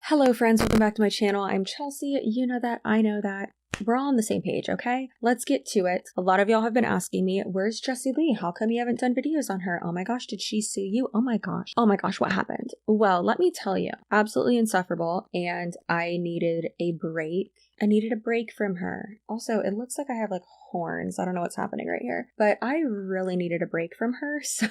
Hello friends, welcome back to my channel. I'm Chelsea. You know that, I know that. We're all on the same page, okay? Let's get to it. A lot of y'all have been asking me, where's Jessie Lee? How come you haven't done videos on her? Oh my gosh, did she sue you? Oh my gosh. Oh my gosh, what happened? Well, let me tell you, absolutely insufferable, and I needed a break. I needed a break from her. Also, it looks like I have like horns. I don't know what's happening right here, but I really needed a break from her. So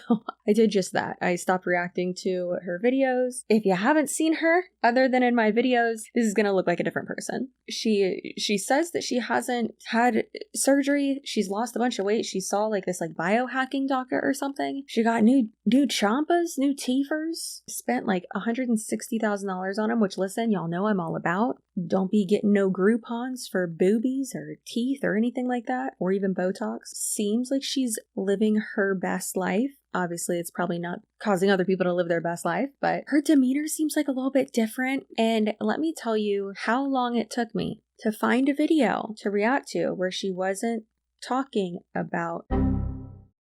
I did just that. I stopped reacting to her videos. If you haven't seen her other than in my videos, this is going to look like a different person. She says that she hasn't had surgery. She's lost a bunch of weight. She saw like this like biohacking doctor or something. She got new champas, new teethers, spent like $160,000 on them, which listen, y'all know I'm all about. Don't be getting no Groupons for boobies or teeth or anything like that, or even Botox. Seems like she's living her best life. Obviously, it's probably not causing other people to live their best life, but her demeanor seems like a little bit different. And let me tell you how long it took me to find a video to react to where she wasn't talking about...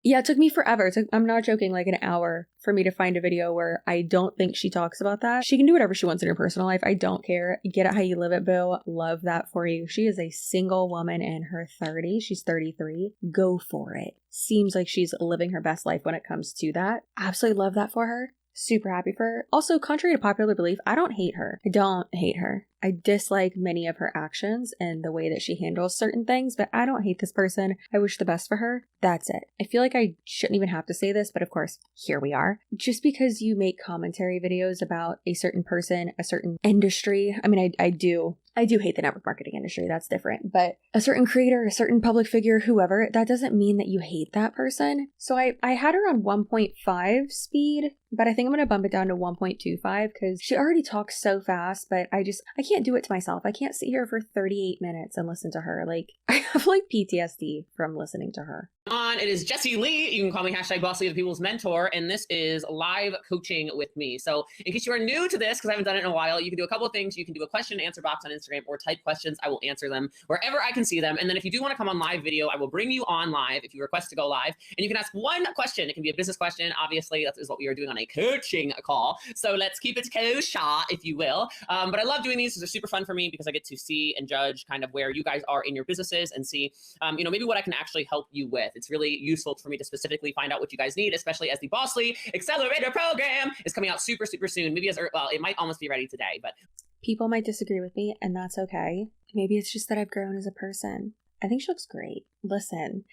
Yeah, it took me forever. I'm not joking, like an hour for me to find a video where I don't think she talks about that. She can do whatever she wants in her personal life. I don't care. Get it how you live it, boo. Love that for you. She is a single woman in her 30s. She's 33. Go for it. Seems like she's living her best life when it comes to that. Absolutely love that for her. Super happy for her. Also, contrary to popular belief, I don't hate her. I don't hate her. I dislike many of her actions and the way that she handles certain things, but I don't hate this person. I wish the best for her. That's it. I feel like I shouldn't even have to say this, but of course, here we are. Just because you make commentary videos about a certain person, a certain industry, I mean, I do hate the network marketing industry. That's different. But a certain creator, a certain public figure, whoever, that doesn't mean that you hate that person. So I had her on 1.5 speed, but I think I'm going to bump it down to 1.25 because she already talks so fast, but I can't do it to myself. I can't sit here for 38 minutes and listen to her. Like, I have like PTSD from listening to her. It is Jessie Lee. You can call me #BossLee, the people's mentor, and this is live coaching with me. So in case you are new to this, because I haven't done it in a while, you can do a couple of things. You can do a question and answer box on Instagram or type questions. I will answer them wherever I can see them. And then if you do want to come on live video, I will bring you on live if you request to go live. And you can ask one question. It can be a business question. Obviously, that is what we are doing on a coaching call. So let's keep it kosher, if you will. But I love doing these. They're super fun for me because I get to see and judge kind of where you guys are in your businesses and see, maybe what I can actually help you with. It's really useful for me to specifically find out what you guys need, especially as the Bossly Accelerator program is coming out super, super soon. Maybe well, it might almost be ready today, but people might disagree with me, and that's okay. Maybe it's just that I've grown as a person. I think she looks great. Listen,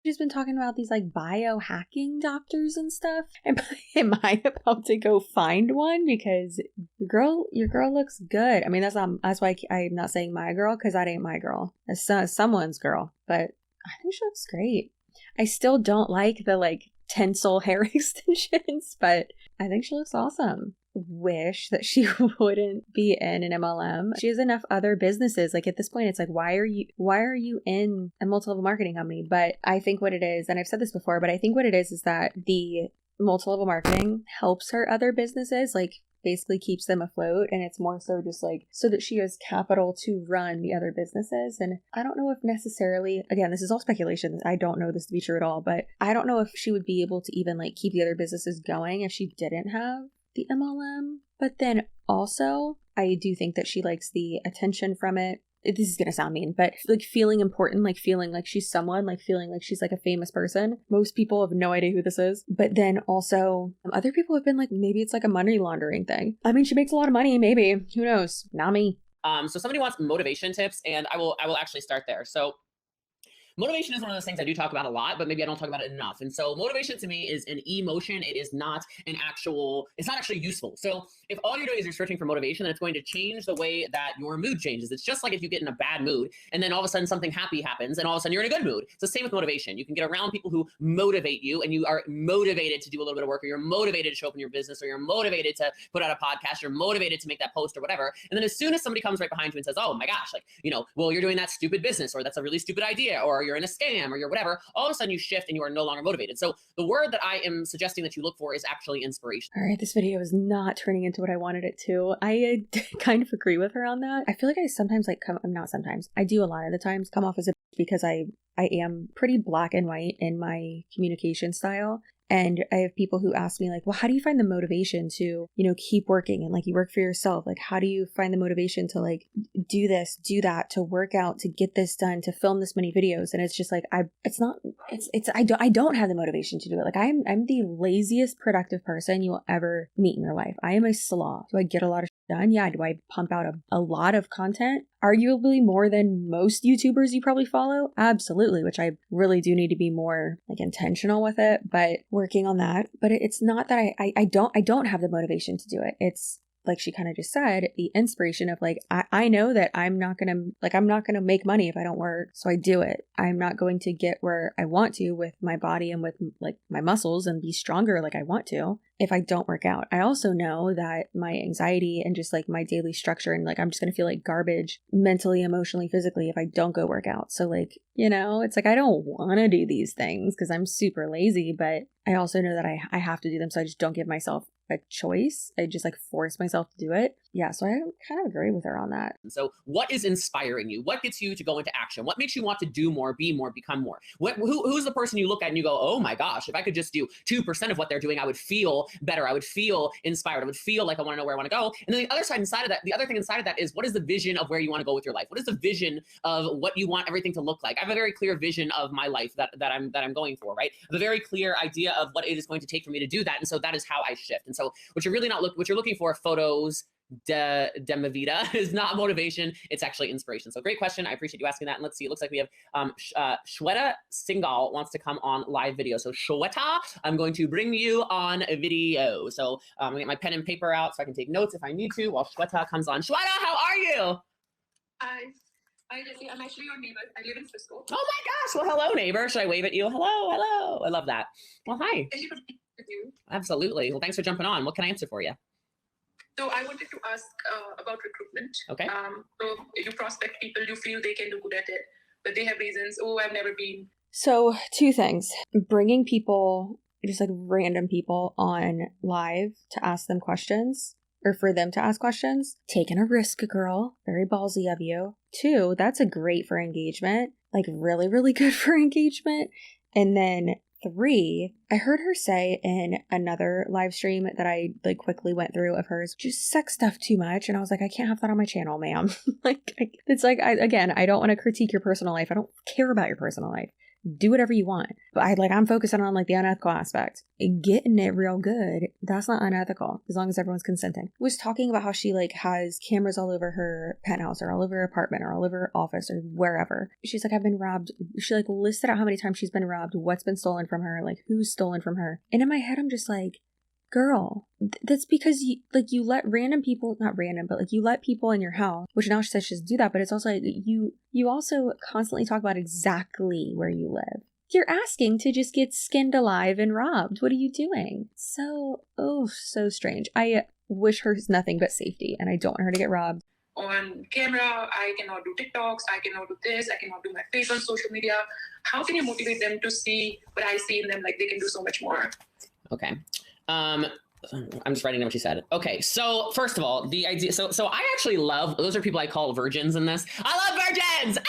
she's been talking about these like biohacking doctors and stuff. Am I about to go find one? Because your girl looks good. I mean, that's why I'm not saying my girl, because that ain't my girl. That's someone's girl. But I think she looks great. I still don't like the like tinsel hair extensions, but I think she looks awesome. Wish that she wouldn't be in an MLM. She has enough other businesses. Like at this point, it's like, why are you in a multi-level marketing company? But I think what it is, and I've said this before, but I think what it is that the multi-level marketing helps her other businesses, like basically keeps them afloat, and it's more so just like so that she has capital to run the other businesses. And I don't know if necessarily, again, this is all speculation, I don't know this to be true at all, but I don't know if she would be able to even like keep the other businesses going if she didn't have the MLM. But then also I do think that she likes the attention from it. This is gonna sound mean, but like feeling important, like feeling like she's someone, like feeling like she's like a famous person. Most people have no idea who this is. But then also other people have been like, maybe it's like a money laundering thing. I mean, she makes a lot of money, maybe. Who knows? Not me. So somebody wants motivation tips, and I will actually start there. So motivation is one of those things I do talk about a lot, but maybe I don't talk about it enough. And so motivation to me is an emotion. It is not it's not actually useful. So if all you're doing is you're searching for motivation, then it's going to change the way that your mood changes. It's just like if you get in a bad mood and then all of a sudden something happy happens and all of a sudden you're in a good mood. It's the same with motivation. You can get around people who motivate you and you are motivated to do a little bit of work, or you're motivated to show up in your business, or you're motivated to put out a podcast, you're motivated to make that post or whatever. And then as soon as somebody comes right behind you and says, oh my gosh, like, well, you're doing that stupid business, or that's a really stupid idea, or you're in a scam, or you're whatever, all of a sudden you shift and you are no longer motivated. So the word that I am suggesting that you look for is actually inspiration. All right, this video is not turning into what I wanted it to. I kind of agree with her on that. I feel like I sometimes I do a lot of the times come off as a because I am pretty black and white in my communication style. And I have people who ask me like, well, how do you find the motivation to, keep working and like you work for yourself? Like, how do you find the motivation to like do this, do that, to work out, to get this done, to film this many videos? And it's just like, I don't have the motivation to do it. Like I'm the laziest productive person you will ever meet in your life. I am a sloth. Do I get a lot of done? Yeah. Do I pump out a lot of content? Arguably more than most YouTubers you probably follow? Absolutely, which I really do need to be more like intentional with it, but working on that. But it's not that I don't have the motivation to do it. It's like she kind of just said, the inspiration of like, I know that I'm not going to make money if I don't work. So I do it. I'm not going to get where I want to with my body and with like my muscles and be stronger like I want to if I don't work out. I also know that my anxiety and just like my daily structure and like, I'm just going to feel like garbage mentally, emotionally, physically if I don't go work out. So like, it's like, I don't want to do these things because I'm super lazy, but I also know that I have to do them. So I just don't give myself a choice. I just like force myself to do it. Yeah. So I kind of agree with her on that. So what is inspiring you? What gets you to go into action? What makes you want to do more, be more, become more? Who's the person you look at and you go, oh my gosh, if I could just do 2% of what they're doing, I would feel better. I would feel inspired. I would feel like I want to know where I want to go. And then the other thing inside of that is, what is the vision of where you want to go with your life? What is the vision of what you want everything to look like? I have a very clear vision of my life that I'm going for, right? I have a very clear idea of what it is going to take for me to do that. And so that is how I shift. And so what you're looking for, photos, ma vida, is not motivation. It's actually inspiration. So great question. I appreciate you asking that. And let's see, it looks like we have Shweta Singal wants to come on live video. So Shweta, I'm going to bring you on a video. So I'm gonna get my pen and paper out so I can take notes if I need to while Shweta comes on. Shweta, how are you? Hi, Jessie. I'm actually your neighbor. I live in Frisco. Oh my gosh. Well, hello, neighbor. Should I wave at you? Hello. I love that. Well, hi. With you. Absolutely. Well, thanks for jumping on. What can I answer for you? So I wanted to ask about recruitment. Okay. So you prospect people, you feel they can do good at it, but they have reasons. Oh, I've never been. So 2 things: bringing people, just like random people on live to ask them questions, or for them to ask questions. Taking a risk, girl. Very ballsy of you. 2, that's a great for engagement. Like really, really good for engagement. And then 3, I heard her say in another live stream that I like quickly went through of hers, just sex stuff too much. And I was like, I can't have that on my channel, ma'am. It's like, I don't want to critique your personal life. I don't care about your personal life. Do whatever you want. But I'm focusing on like the unethical aspect. Getting it real good, that's not unethical as long as everyone's consenting. Was talking about how she like has cameras all over her penthouse or all over her apartment or all over her office or wherever. She's like, I've been robbed. She like listed out how many times she's been robbed, what's been stolen from her, like who's stolen from her. And in my head, I'm just like, girl, that's because you let random people, not random, but like you let people in your house, which now she says she doesn't do that, but it's also like you also constantly talk about exactly where you live. You're asking to just get skinned alive and robbed. What are you doing? So strange. I wish her nothing but safety, and I don't want her to get robbed. On camera, I cannot do TikToks, I cannot do this, I cannot do my face on social media. How can you motivate them to see what I see in them, like they can do so much more? Okay. I'm just writing down what she said. Okay, so first of all, the idea. So I actually love. Those are people I call virgins in this. I love virgins.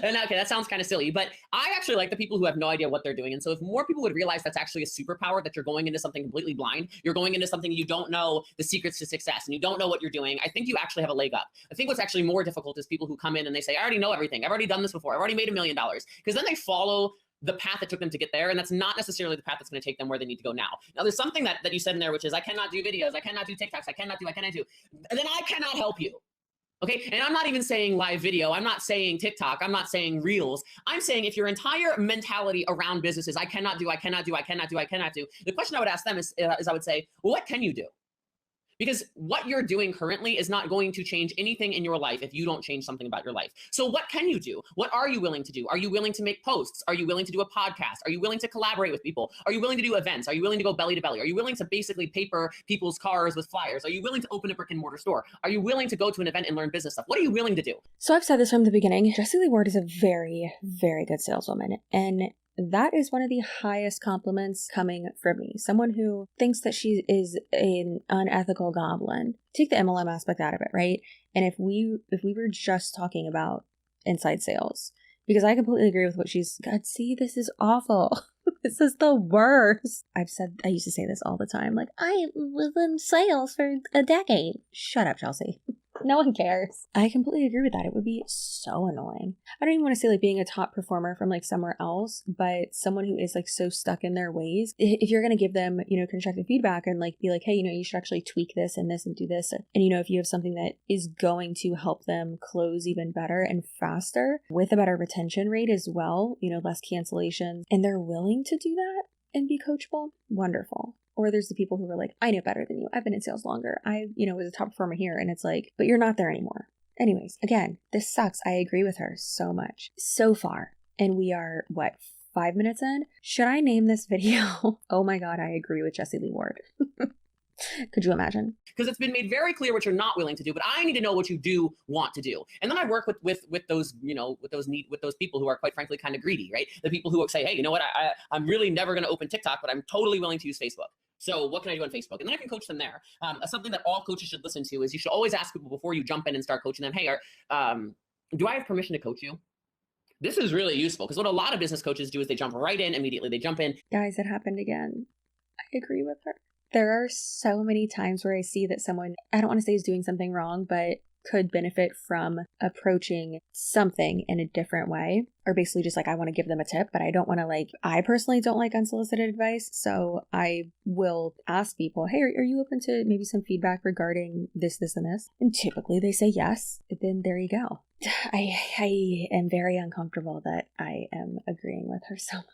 And okay, that sounds kind of silly, but I actually like the people who have no idea what they're doing. And so if more people would realize that's actually a superpower, that you're going into something completely blind, you're going into something you don't know the secrets to success, and you don't know what you're doing, I think you actually have a leg up. I think what's actually more difficult is people who come in and they say, I already know everything. I've already done this before. I've already made $1 million. Because then they follow the path that took them to get there. And that's not necessarily the path that's going to take them where they need to go now. Now, there's something that you said in there, which is, I cannot do videos. I cannot do TikToks. I cannot do. And then I cannot help you. Okay. And I'm not even saying live video. I'm not saying TikTok. I'm not saying reels. I'm saying if your entire mentality around business is, I cannot do. The question I would ask them is I would say, well, what can you do? Because what you're doing currently is not going to change anything in your life if you don't change something about your life. So what can you do? What are you willing to do? Are you willing to make posts? Are you willing to do a podcast? Are you willing to collaborate with people? Are you willing to do events? Are you willing to go belly to belly? Are you willing to basically paper people's cars with flyers? Are you willing to open a brick and mortar store? Are you willing to go to an event and learn business stuff? What are you willing to do? So I've said this from the beginning. Jessie Lee Ward is a very, very good saleswoman. And that is one of the highest compliments coming from me. Someone who thinks that she is an unethical goblin. Take the MLM aspect out of it, right? And if we were just talking about inside sales, because I completely agree with what she's, God, see, this is awful. This is the worst. I used to say this all the time. Like, I was in sales for a decade. Shut up, Chelsea. No one cares. I completely agree with that. It would be so annoying. I don't even want to say like being a top performer from like somewhere else, but someone who is like so stuck in their ways. If you're going to give them, constructive feedback and like be like, hey, you should actually tweak this and this and do this. And if you have something that is going to help them close even better and faster with a better retention rate as well, less cancellations, and they're willing to do that and be coachable, wonderful. Or there's the people who are like, I know better than you. I've been in sales longer. I, was a top performer here. And it's like, but you're not there anymore. Anyways, again, this sucks. I agree with her so much. So far. And we are, 5 minutes in? Should I name this video? Oh my God, I agree with Jessie Lee Ward. Could you imagine? Because it's been made very clear what you're not willing to do, but I need to know what you do want to do. And then I work with those, with those people who are quite frankly kind of greedy, right? The people who say, hey, you know what? I'm really never going to open TikTok, but I'm totally willing to use Facebook. So what can I do on Facebook? And then I can coach them there. Something that all coaches should listen to is you should always ask people before you jump in and start coaching them, hey, do I have permission to coach you? This is really useful because what a lot of business coaches do is they jump right in immediately. They jump in. Guys, it happened again. I agree with her. There are so many times where I see that someone, I don't want to say is doing something wrong, but could benefit from approaching something in a different way, or basically just like, I want to give them a tip, but I don't want to I personally don't like unsolicited advice. So I will ask people, hey, are you open to maybe some feedback regarding this, this, and this? And typically they say yes. Then there you go. I am very uncomfortable that I am agreeing with her so much.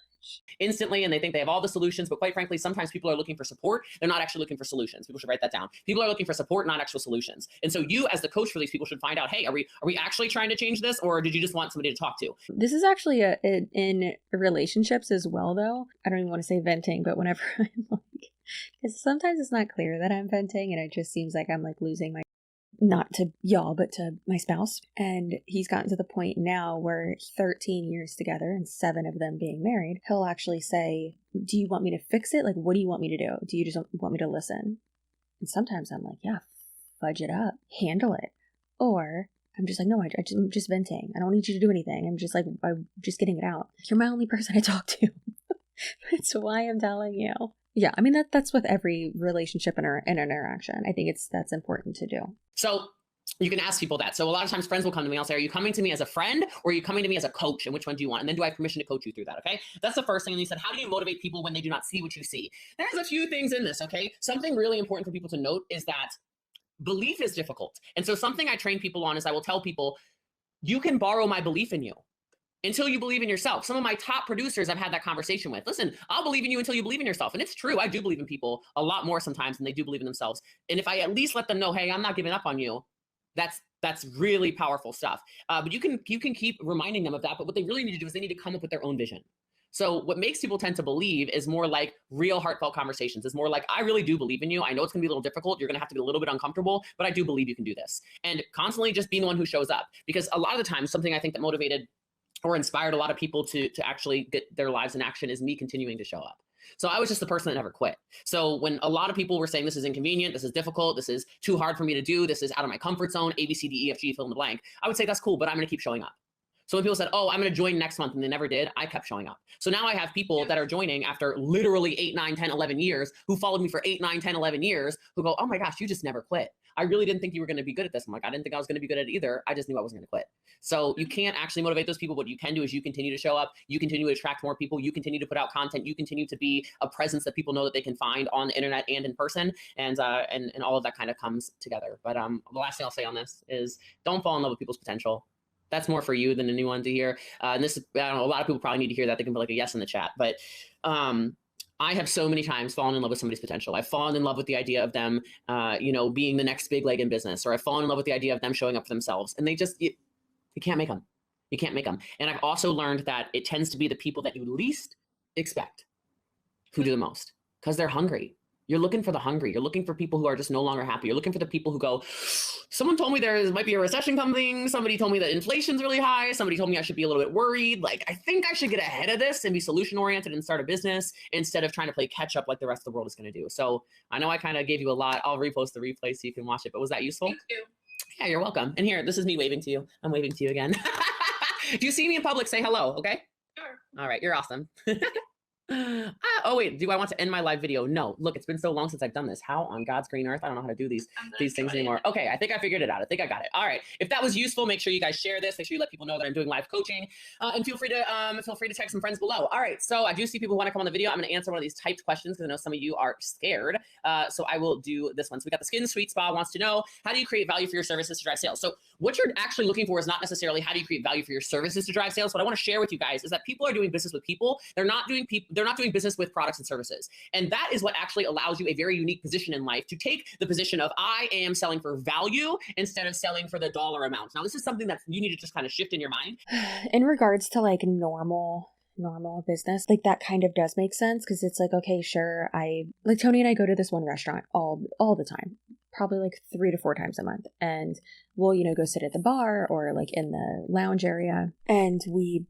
Instantly, and they think they have all the solutions, but quite frankly, sometimes people are looking for support. They're not actually looking for solutions. People should write that down. People are looking for support, not actual solutions. And so you, as the coach for these people, should find out, hey, are we actually trying to change this, or did you just want somebody to talk to? This is actually in relationships as well, though. I don't even want to say venting, but whenever I'm because sometimes it's not clear that I'm venting, and it just seems like I'm losing my, not to y'all, but to my spouse. And he's gotten to the point now where 13 years together and 7 of them being married, he'll actually say, do you want me to fix it? What do you want me to do? Do you just want me to listen? And sometimes I'm like, yeah, fudge it up, handle it. Or I'm just like, no, I'm just venting. I don't need you to do anything. I'm just getting it out. You're my only person I talk to. That's why I'm telling you. Yeah, I mean, that's with every relationship and interaction. I think that's important to do. So you can ask people that. So a lot of times friends will come to me. I'll say, are you coming to me as a friend or are you coming to me as a coach? And which one do you want? And then do I have permission to coach you through that? Okay. That's the first thing. And you said, how do you motivate people when they do not see what you see? There's a few things in this. Okay. Something really important for people to note is that belief is difficult. And so something I train people on is I will tell people, you can borrow my belief in you until you believe in yourself. Some of my top producers I've had that conversation with. Listen, I'll believe in you until you believe in yourself. And it's true. I do believe in people a lot more sometimes than they do believe in themselves. And if I at least let them know, hey, I'm not giving up on you, that's really powerful stuff. But you can keep reminding them of that. But what they really need to do is they need to come up with their own vision. So what makes people tend to believe is more like real heartfelt conversations. It's more like, I really do believe in you. I know it's gonna be a little difficult. You're gonna have to be a little bit uncomfortable, but I do believe you can do this. And constantly just being the one who shows up. Because a lot of the time, something I think that motivated or inspired a lot of people to actually get their lives in action is me continuing to show up. So I was just the person that never quit. So when a lot of people were saying, this is inconvenient, this is difficult, this is too hard for me to do, this is out of my comfort zone, A, B, C, D, E, F, G, fill in the blank, I would say, that's cool, but I'm going to keep showing up. So when people said, oh, I'm going to join next month, and they never did, I kept showing up. So now I have people that are joining after literally 8, 9, 10, 11 years, who followed me for 8, 9, 10, 11 years, who go, oh my gosh, you just never quit. I really didn't think you were going to be good at this. I'm like, I didn't think I was going to be good at it either. I just knew I wasn't going to quit. So you can't actually motivate those people. What you can do is you continue to show up. You continue to attract more people. You continue to put out content. You continue to be a presence that people know that they can find on the internet and in person. And all of that kind of comes together. But the last thing I'll say on this is don't fall in love with people's potential. That's more for you than anyone to hear. And this, I don't know, a lot of people probably need to hear that. They can put like a yes in the chat. But I have so many times fallen in love with somebody's potential. I've fallen in love with the idea of them, being the next big leg in business, or I've fallen in love with the idea of them showing up for themselves. And they just, you can't make them. You can't make them. And I've also learned that it tends to be the people that you least expect who do the most, because they're hungry. You're looking for the hungry. You're looking for people who are just no longer happy. You're looking for the people who go, someone told me there might be a recession coming. Somebody told me that inflation's really high. Somebody told me I should be a little bit worried. Like, I think I should get ahead of this and be solution oriented and start a business instead of trying to play catch up like the rest of the world is going to do. So I know I kind of gave you a lot. I'll repost the replay so you can watch it. But was that useful? Thank you. Yeah, you're welcome. And here, this is me waving to you. I'm waving to you again. If you see me in public, say hello, okay? Sure. All right, you're awesome. Oh wait, do I want to end my live video? No. Look, it's been so long since I've done this. How on God's green earth? I don't know how to do these things anymore. Okay, I think I figured it out. I think I got it. All right. If that was useful, make sure you guys share this. Make sure you let people know that I'm doing live coaching, and feel free to text some friends below. All right. So I do see people who want to come on the video. I'm going to answer one of these typed questions because I know some of you are scared. So I will do this one. So we got the Skin Sweet Spa wants to know, how do you create value for your services to drive sales? So what you're actually looking for is not necessarily how do you create value for your services to drive sales. What I want to share with you guys is that people are doing business with people. They're not doing business with products and services. And that is what actually allows you a very unique position in life, to take the position of I am selling for value instead of selling for the dollar amount. Now, this is something that you need to just kind of shift in your mind. In regards to like normal business, like that kind of does make sense, because it's like, okay, sure, like Tony and I go to this one restaurant all the time, probably like 3 to 4 times a month, and we'll, go sit at the bar or like in the lounge area, and we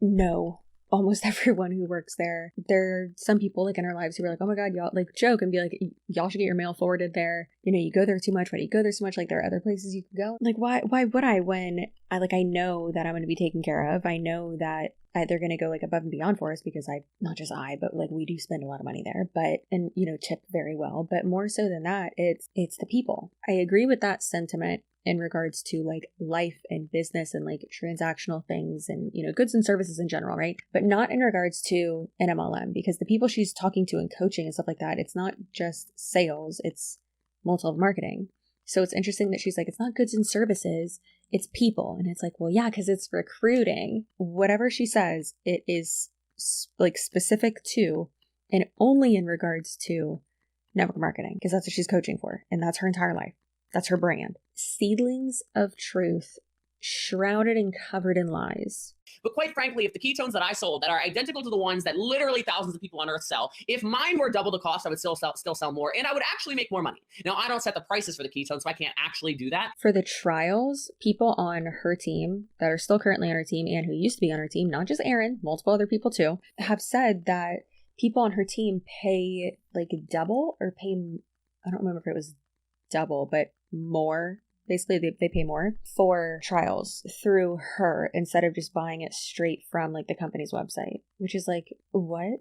know almost everyone who works there. There are some people like in our lives who are like, oh my God, y'all, like joke and be like, y'all should get your mail forwarded there. You go there too much. Why do you go there so much? Like there are other places you can go. Like why would I, when I know that I'm going to be taken care of. I know that they're going to go like above and beyond for us, because but like we do spend a lot of money there, and tip very well. But more so than that, it's the people. I agree with that sentiment in regards to like life and business and like transactional things and, goods and services in general, right? But not in regards to an MLM, because the people she's talking to and coaching and stuff like that, it's not just sales, it's multi-level marketing. So it's interesting that she's like, it's not goods and services, it's people. And it's like, well, yeah, because it's recruiting. Whatever she says, it is like specific to and only in regards to network marketing, because that's what she's coaching for. And that's her entire life. That's her brand. Seedlings of truth, shrouded and covered in lies. But quite frankly, if the ketones that I sold that are identical to the ones that literally thousands of people on earth sell, if mine were double the cost, I would still sell more, and I would actually make more money. Now, I don't set the prices for the ketones, so I can't actually do that. For the trials, people on her team that are still currently on her team and who used to be on her team, not just Aaron, multiple other people too, have said that people on her team pay like double or pay, I don't remember if it was double, but more. Basically, they pay more for trials through her instead of just buying it straight from like the company's website, which is like, what?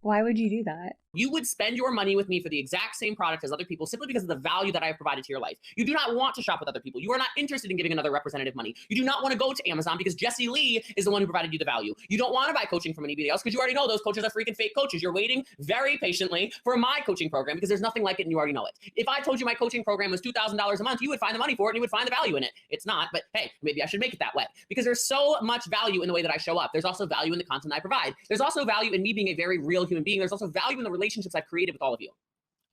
Why would you do that? You would spend your money with me for the exact same product as other people simply because of the value that I have provided to your life. You do not want to shop with other people. You are not interested in giving another representative money. You do not want to go to Amazon because Jessie Lee is the one who provided you the value. You don't want to buy coaching from anybody else because you already know those coaches are freaking fake coaches. You're waiting very patiently for my coaching program because there's nothing like it and you already know it. If I told you my coaching program was $2,000 a month, you would find the money for it and you would find the value in it. It's not, but hey, maybe I should make it that way because there's so much value in the way that I show up. There's also value in the content I provide. There's also value in me being a very real human being. There's also value in the relationships I've created with all of you.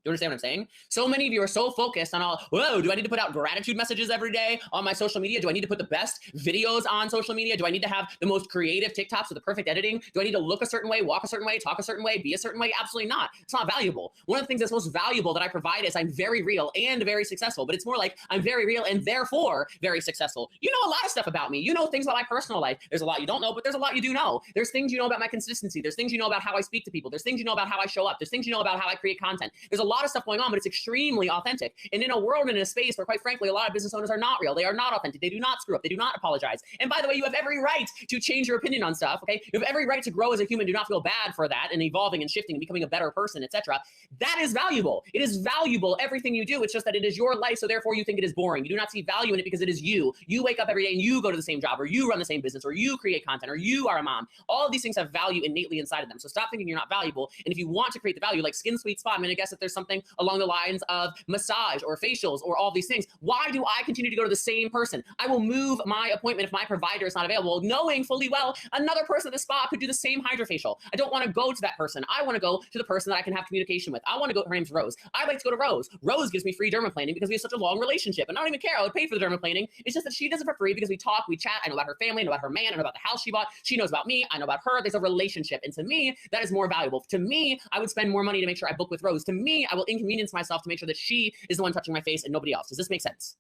Do you understand what I'm saying? So many of you are so focused on whoa, do I need to put out gratitude messages every day on my social media? Do I need to put the best videos on social media? Do I need to have the most creative TikToks with the perfect editing? Do I need to look a certain way, walk a certain way, talk a certain way, be a certain way? Absolutely not. It's not valuable. One of the things that's most valuable that I provide is I'm very real and very successful, but it's more like I'm very real and therefore very successful. You know a lot of stuff about me. You know things about my personal life. There's a lot you don't know, but there's a lot you do know. There's things you know about my consistency. There's things you know about how I speak to people. There's things you know about how I show up. There's things you know about how I create content. There's a lot of stuff going on, but it's extremely authentic. And in a world and in a space where, quite frankly, a lot of business owners are not real. They are not authentic. They do not screw up. They do not apologize. And by the way, you have every right to change your opinion on stuff, okay? You have every right to grow as a human. Do not feel bad for that and evolving and shifting and becoming a better person, etc. That is valuable. It is valuable, everything you do. It's just that it is your life, so therefore you think it is boring. You do not see value in it because it is you. You wake up every day and you go to the same job, or you run the same business, or you create content, or you are a mom. All of these things have value innately inside of them. So stop thinking you're not valuable. And if you want to create the value, like Skin Sweet Spa, I'm going to guess that there's something along the lines of massage or facials or all these things. Why do I continue to go to the same person? I will move my appointment if my provider is not available, knowing fully well another person at the spa could do the same hydrofacial. I don't want to go to that person. I want to go to the person that I can have communication with. I want to go, her name's Rose. I like to go to Rose. Rose gives me free dermaplaning because we have such a long relationship. And I don't even care. I would pay for the dermaplaning. It's just that she does it for free because we talk, we chat. I know about her family, I know about her man, I know about the house she bought. She knows about me. I know about her. There's a relationship. And to me, that is more valuable. To me, I would spend more money to make sure I book with Rose. To me, I will inconvenience myself to make sure that she is the one touching my face and nobody else. Does this make sense?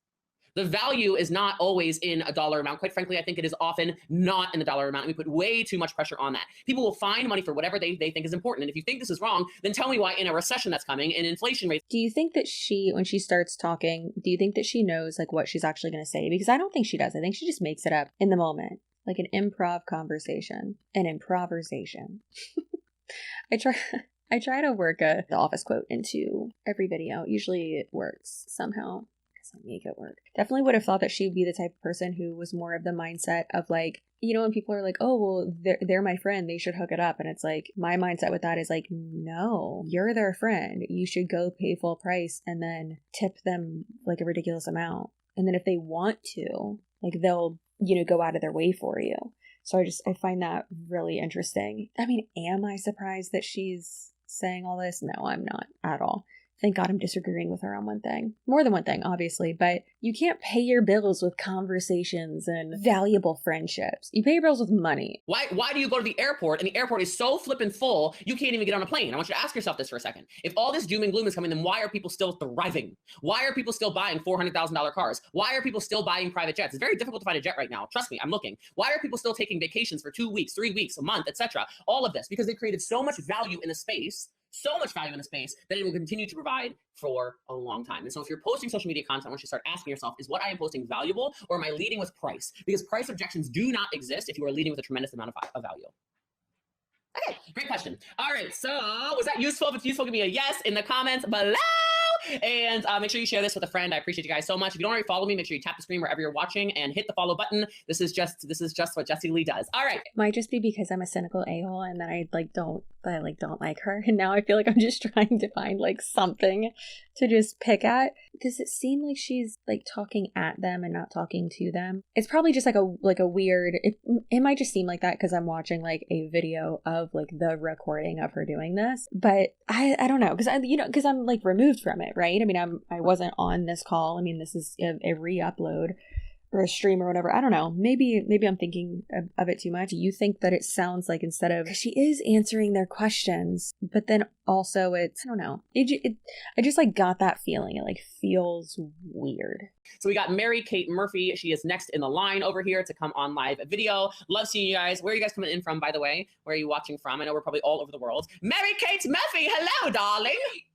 The value is not always in a dollar amount. Quite frankly, I think it is often not in the dollar amount. And we put way too much pressure on that. People will find money for whatever they think is important. And if you think this is wrong, then tell me why in a recession that's coming and inflation rates. Do you think that she, when she starts talking, do you think that she knows like what she's actually going to say? Because I don't think she does. I think she just makes it up in the moment. Like an improv conversation. An improvisation. I try to work the office quote into every video. Usually it works somehow. I make it work. Definitely would have thought that she would be the type of person who was more of the mindset of like, you know, when people are like, oh, well, they're my friend, they should hook it up. And it's like, my mindset with that is like, no, you're their friend. You should go pay full price and then tip them like a ridiculous amount. And then if they want to, like, they'll, you know, go out of their way for you. So I find that really interesting. I mean, am I surprised that she's saying all this? No, I'm not at all. Thank God I'm disagreeing with her on one thing. More than one thing, obviously, but you can't pay your bills with conversations and valuable friendships. You pay your bills with money. Why do you go to the airport and the airport is so flippin' full, you can't even get on a plane? I want you to ask yourself this for a second. If all this doom and gloom is coming, then why are people still thriving? Why are people still buying $400,000 cars? Why are people still buying private jets? It's very difficult to find a jet right now. Trust me, I'm looking. Why are people still taking vacations for 2 weeks, 3 weeks, a month, etc.? All of this because they created so much value in the space that it will continue to provide for a long time. And so if you're posting social media content, I want you to start asking yourself, is what I am posting valuable, or am I leading with price? Because price objections do not exist if you are leading with a tremendous amount of value. Okay, great question. All right, so was that useful? If it's useful, give me a yes in the comments below. And make sure you share this with a friend. I appreciate you guys so much. If you don't already follow me, make sure you tap the screen wherever you're watching and hit the follow button. This is just what Jessie Lee does. All right. Might just be because I'm a cynical a-hole and that I don't like her. And now I feel like I'm just trying to find like something to just pick at. Does it seem like she's like talking at them and not talking to them? It's probably just like a weird, it might just seem like that because I'm watching like a video of like the recording of her doing this. But I don't know, because I'm like removed from it, right? I mean, I wasn't on this call. I mean, this is a re-upload or a stream or whatever. I don't know. Maybe I'm thinking of it too much. You think that it sounds like instead of, she is answering their questions, but then also it's, I don't know. I just like got that feeling. It like feels weird. So we got Mary Kate Murphy. She is next in the line over here to come on live video. Love seeing you guys. Where are you guys coming in from, by the way? Where are you watching from? I know we're probably all over the world. Mary Kate Murphy, hello, darling.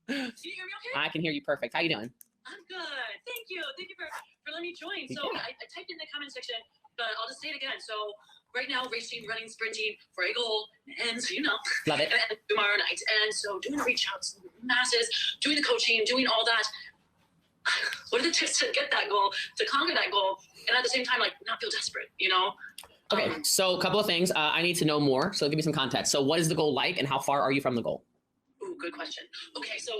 Can you hear me okay? I can hear you perfect. How you doing? I'm good. Thank you. Thank you for letting me join. So I typed in the comment section, but I'll just say it again. So right now, racing, running, sprinting for a goal, and you know, love it. And tomorrow night. And so doing the reach outs, masses, doing the coaching, doing all that. What are the tips to get that goal, to conquer that goal, and at the same time, like not feel desperate, you know? Okay, so a couple of things. I need to know more. So give me some context. So what is the goal like, and how far are you from the goal? Ooh, good question. Okay, so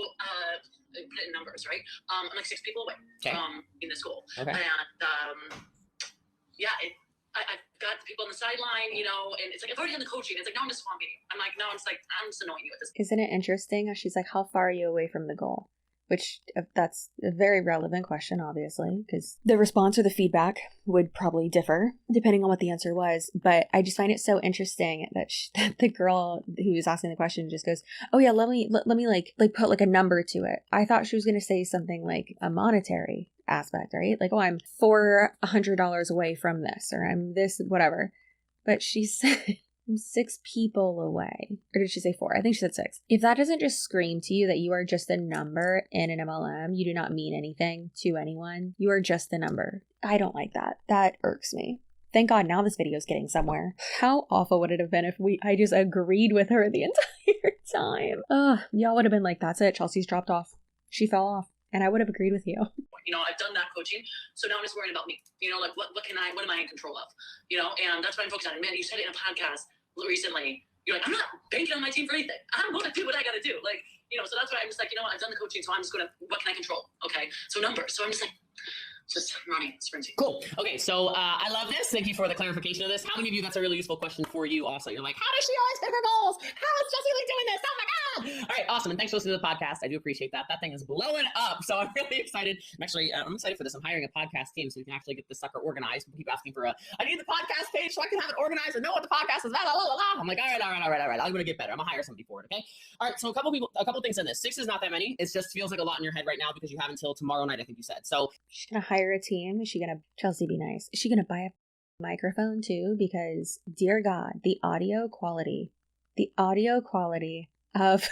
put it in numbers, right? I'm like 6 people away in this goal. Okay. And yeah, I've got the people on the sideline, you know, and it's like I've already done the coaching. It's like, no, I'm just swamping. I'm like, no, it's like, I'm just annoying you at this. Isn't it interesting how she's like, how far are you away from the goal? Which that's a very relevant question, obviously, because the response or the feedback would probably differ depending on what the answer was. But I just find it so interesting that the girl who was asking the question just goes, "Oh yeah, let me like put like a number to it." I thought she was going to say something like a monetary aspect, right? Like, "Oh, I'm $400 away from this," or "I'm this whatever." But she said, I'm 6 people away. Or did she say 4? I think she said 6. If that doesn't just scream to you that you are just a number in an MLM, you do not mean anything to anyone. You are just a number. I don't like that. That irks me. Thank God now this video is getting somewhere. How awful would it have been if I just agreed with her the entire time? Y'all would have been like, that's it. Chelsea's dropped off. She fell off. And I would have agreed with you. You know, I've done that coaching, so now I'm just worrying about me. You know, like what am I in control of? You know, and that's what I'm focused on. Man, you said it in a podcast recently. You're like, I'm not banking on my team for anything. I'm going to do what I got to do. Like, you know, so that's why I'm just like, you know what, I've done the coaching, so I'm just going to, what can I control? Okay, so numbers. So I'm just like, just running, sprinting. Cool. Okay, so I love this. Thank you for the clarification of this. How many of you, that's a really useful question for you also? You're like, how does she always pick her goals? How is Jessie Lee doing this? Oh my God. All right, awesome. And thanks for listening to the podcast. I do appreciate that. That thing is blowing up. So I'm really excited. I'm excited for this. I'm hiring a podcast team so we can actually get this sucker organized. People keep asking for I need the podcast page so I can have it organized and know what the podcast is. Blah, blah, blah, blah. I'm like, all right. I'm going to get better. I'm going to hire somebody for it. Okay. All right. So a couple things in this. 6 is not that many. It just feels like a lot in your head right now because you have until tomorrow night, I think you said. So she's going to hire a team. Is she going to, Chelsea, be nice? Is she going to buy a microphone too? Because dear God, the audio quality of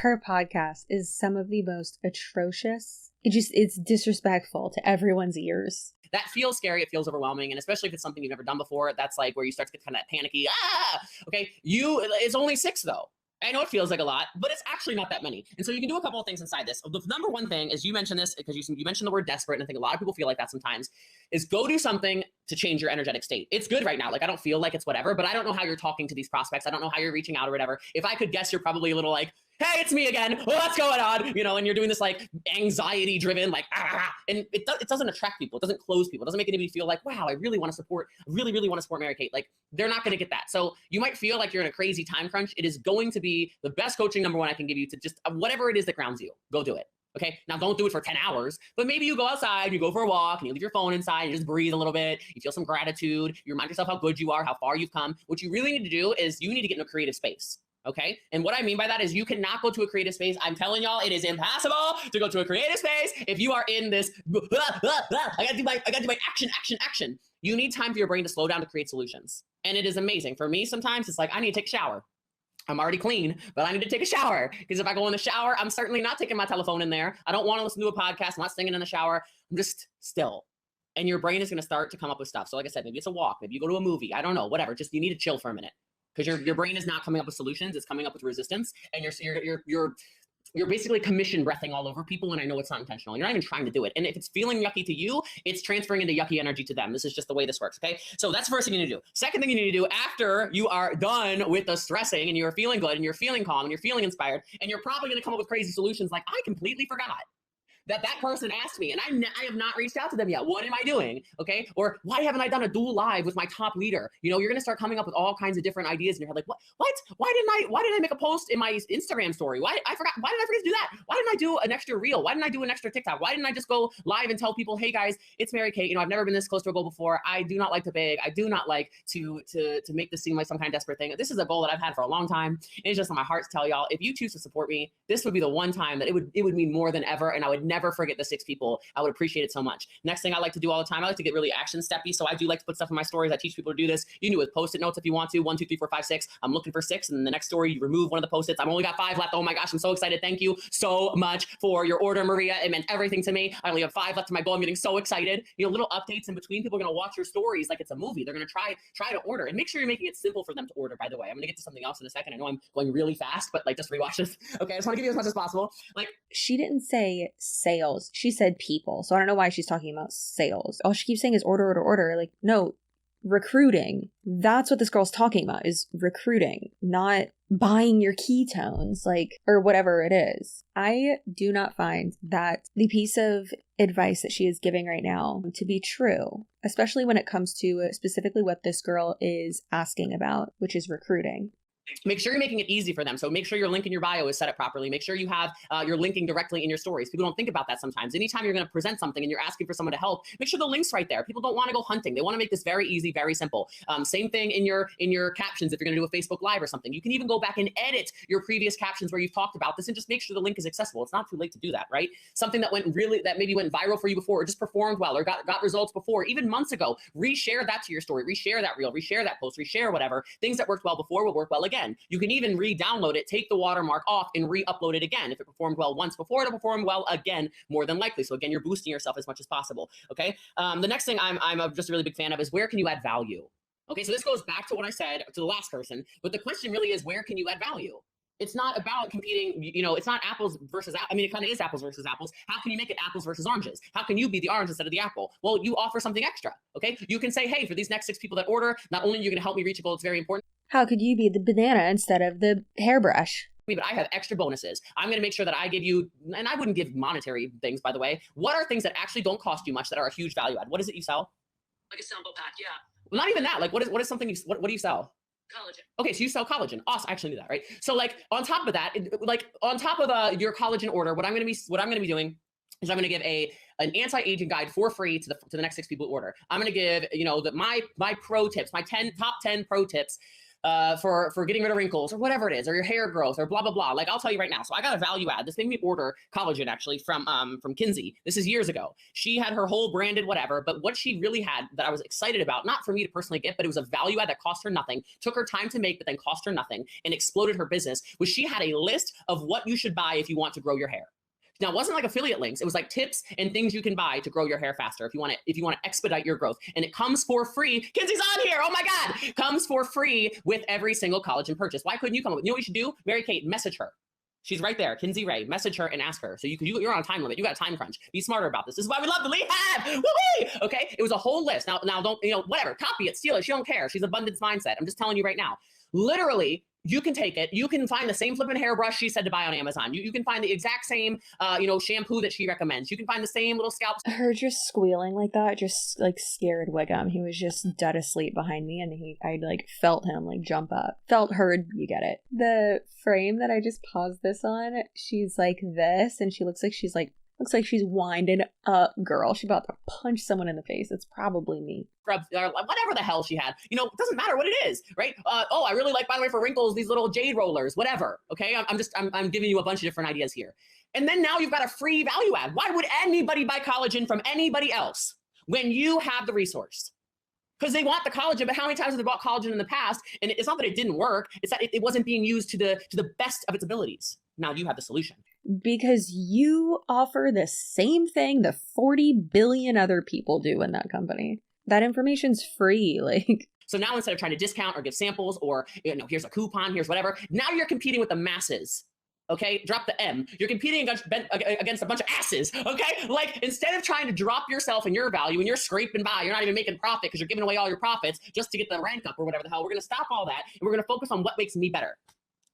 her podcast is some of the most atrocious. It's disrespectful to everyone's ears. that feels scary. It feels overwhelming. And especially if it's something you've never done before, that's like where you start to get kind of that panicky, okay. It's only 6 though. I know it feels like a lot, but it's actually not that many. And so you can do a couple of things inside this. The number one thing is, you mentioned this because you mentioned the word desperate, and I think a lot of people feel like that sometimes, is go do something to change your energetic state. It's good right now. Like, I don't feel like it's whatever, but I don't know how you're talking to these prospects. I don't know how you're reaching out or whatever. If I could guess, you're probably a little like, hey, it's me again. What's going on? You know, and you're doing this like anxiety driven, like, and it doesn't attract people. It doesn't close people. It doesn't make anybody feel like, wow, I really want to support, really want to support Mary Kate. Like, they're not going to get that. So you might feel like you're in a crazy time crunch. It is going to be the best coaching number one I can give you to just whatever it is that grounds you. Go do it. Okay. Now don't do it for 10 hours, but maybe you go outside, you go for a walk, and you leave your phone inside, you just breathe a little bit. You feel some gratitude. You remind yourself how good you are, how far you've come. What you really need to do is you need to get in a creative space. Okay. And what I mean by that is you cannot go to a creative space. I'm telling y'all, it is impossible to go to a creative space if you are in this, I gotta do my action. You need time for your brain to slow down to create solutions. And it is amazing. For me, sometimes it's like, I need to take a shower. I'm already clean, but I need to take a shower, because if I go in the shower, I'm certainly not taking my telephone in there. I don't want to listen to a podcast. I'm not singing in the shower. I'm just still. And your brain is going to start to come up with stuff. So like I said, maybe it's a walk. Maybe you go to a movie. I don't know, whatever. Just, you need to chill for a minute, because your brain is not coming up with solutions. It's coming up with resistance. And you're basically commission breathing all over people. And I know it's not intentional. You're not even trying to do it. And if it's feeling yucky to you, it's transferring into yucky energy to them. This is just the way this works. Okay. So that's the first thing you need to do. Second thing you need to do after you are done with the stressing and you're feeling good and you're feeling calm and you're feeling inspired, and you're probably going to come up with crazy solutions. Like, I completely forgot that person asked me and I have not reached out to them yet. What am I doing? Okay. Or why haven't I done a dual live with my top leader? You know, you're going to start coming up with all kinds of different ideas in your head. Like, what? Why didn't I make a post in my Instagram story? Why did I forget to do that? Why didn't I do an extra reel? Why didn't I do an extra TikTok? Why didn't I just go live and tell people, hey guys, it's Mary Kate. You know, I've never been this close to a goal before. I do not like to beg. I do not like to make this seem like some kind of desperate thing. This is a goal that I've had for a long time. And it's just on my heart to tell y'all, if you choose to support me, this would be the one time that it would mean more than ever. And I would never forget the 6 people. I would appreciate it so much. Next thing I like to do all the time, I like to get really action steppy. So I do like to put stuff in my stories. I teach people to do this. You can do it with post-it notes if you want to. 1, 2, 3, 4, 5, 6. I'm looking for 6. And then the next story, you remove one of the post-its. I've only got 5 left. Oh my gosh, I'm so excited. Thank you so much for your order, Maria. It meant everything to me. I only have 5 left to my goal. I'm getting so excited. You know, little updates in between. People are going to watch your stories like it's a movie. They're going to try to order, and make sure you're making it simple for them to order, by the way. I'm going to get to something else in a second. I know I'm going really fast, but like, just rewatch this. Okay. I just want to give you as much as possible. Like, she didn't say sales. She said people. So I don't know why she's talking about sales. All she keeps saying is order. Like, no, recruiting. That's what this girl's talking about, is recruiting, not buying your ketones, like, or whatever it is. I do not find that the piece of advice that she is giving right now to be true, especially when it comes to specifically what this girl is asking about, which is recruiting. Make sure you're making it easy for them. So make sure your link in your bio is set up properly. Make sure you have your linking directly in your stories. People don't think about that sometimes. Anytime you're going to present something and you're asking for someone to help, make sure the link's right there. People don't want to go hunting. They want to make this very easy, very simple. Same thing in your captions. If you're going to do a Facebook Live or something, you can even go back and edit your previous captions where you've talked about this and just make sure the link is accessible. It's not too late to do that, right? Something that maybe went viral for you before, or just performed well, or got results before, even months ago. Reshare that to your story. Reshare that reel. Reshare that post. Reshare whatever. Things that worked well before will work well again. You can even re-download it, take the watermark off, and re-upload it again. If it performed well once before, it'll perform well again, more than likely. So again, you're boosting yourself as much as possible. Okay. The next thing I'm just a really big fan of is, where can you add value? Okay. So this goes back to what I said to the last person, but the question really is, where can you add value? It's not about competing, you know, it's not apples versus, I mean, it kind of is apples versus apples. How can you make it apples versus oranges? How can you be the orange instead of the apple? Well, you offer something extra, okay? You can say, hey, for these next 6 people that order, not only are you going to help me reach a goal, it's very important. How could you be the banana instead of the hairbrush? But I have extra bonuses. I'm going to make sure that I give you, and I wouldn't give monetary things, by the way. What are things that actually don't cost you much that are a huge value add? What is it you sell? Like a sample pack, yeah. Well, not even that. Like, what is something what do you sell? Collagen. Okay, so you sell collagen. Awesome. I actually knew that, right? So like on top of that, on top of your collagen order, what I'm going to be doing is I'm going to give an anti-aging guide for free to the next 6 people who order. I'm going to give, you know, my pro tips, my top 10 pro tips for getting rid of wrinkles or whatever it is, or your hair growth or blah, blah, blah. Like, I'll tell you right now. So I got a value add. This made me order collagen actually from Kinsey. This is years ago. She had her whole branded whatever, but what she really had that I was excited about, not for me to personally get, but it was a value add that cost her nothing, took her time to make, but then cost her nothing, and exploded her business, was she had a list of what you should buy if you want to grow your hair. Now, it wasn't like affiliate links. It was like tips and things you can buy to grow your hair faster if you want to expedite your growth. And it comes for free. Kenzie's on here. Oh my God. Comes for free with every single collagen purchase. Why couldn't you come up with? You know what you should do? Mary Kate, message her. She's right there, Kenzie Ray. Message her and ask her. So you're on a time limit. You got a time crunch. Be smarter about this. This is why we love the Lehab. Woo-wee! Okay, it was a whole list. Now don't, whatever. Copy it, steal it. She don't care. She's abundance mindset. I'm just telling you right now. Literally, you can take it. You can find the same flipping hairbrush she said to buy on Amazon. You can find the exact same, shampoo that she recommends. You can find the same little scalp. Her just squealing like that just like scared Wiggum. He was just dead asleep behind me, and I like felt him like jump up. Felt, heard, you get it. The frame that I just paused this on, she's like this, and she looks like she's winding up, girl. She's about to punch someone in the face. It's probably me. Scrubs, whatever the hell she had. It doesn't matter what it is, right? I really like, by the way, for wrinkles, these little jade rollers, whatever. Okay, I'm giving you a bunch of different ideas here. And then now you've got a free value add. Why would anybody buy collagen from anybody else when you have the resource? Because they want the collagen, but how many times have they bought collagen in the past? And it's not that it didn't work, it's that it wasn't being used to the best of its abilities. Now you have the solution. Because you offer the same thing the 40 billion other people do in that company. That information's free, like. So now instead of trying to discount or give samples or, here's a coupon, here's whatever, now you're competing with the masses. Okay, drop the M. You're competing against a bunch of asses. Okay, like instead of trying to drop yourself and your value and you're scraping by, you're not even making profit because you're giving away all your profits just to get the rank up or whatever the hell. We're going to stop all that and we're going to focus on what makes me better.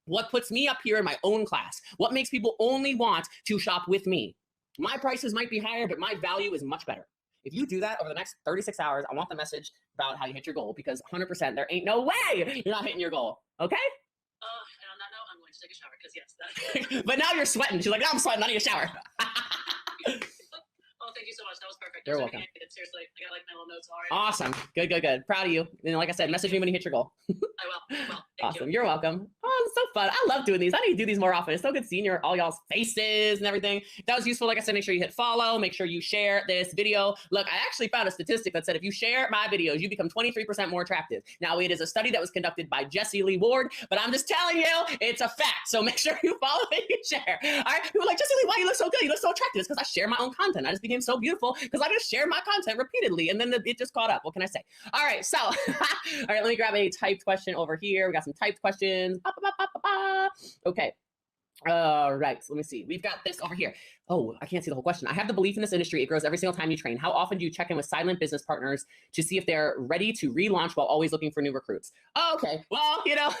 What puts me up here in my own class? What makes people only want to shop with me? My prices might be higher, but my value is much better. If you do that over the next 36 hours, I want the message about how you hit your goal because 100% there ain't no way you're not hitting your goal. Okay? And on that note, I'm going to take a shower because yes, that's But now you're sweating. She's like, no, I'm sweating. I need a shower. Oh, thank you so much. That was perfect. You're welcome. Seriously, I got like my little notes already. Awesome. Good. Proud of you. And like I said, message me when you hit your goal. I will. Awesome. You're welcome. Oh, it's so fun. I love doing these. I need to do these more often. It's so good seeing all y'all's faces and everything. If that was useful, like I said, make sure you hit follow. Make sure you share this video. Look, I actually found a statistic that said if you share my videos, you become 23% more attractive. Now, it is a study that was conducted by Jessie Lee Ward, but I'm just telling you, it's a fact. So make sure you follow and you share. All right. People are like, Jessie Lee, why you look so good? You look so attractive. It's because I share my own content. I just became so beautiful because I just share my content repeatedly. And then it just caught up. What can I say? All right. So, all right, let me grab a typed question over here. We got some typed questions. Okay. All right. So let me see. We've got this over here. Oh, I can't see the whole question. I have the belief in this industry. It grows every single time you train. How often do you check in with silent business partners to see if they're ready to relaunch while always looking for new recruits? Oh, okay. Well, I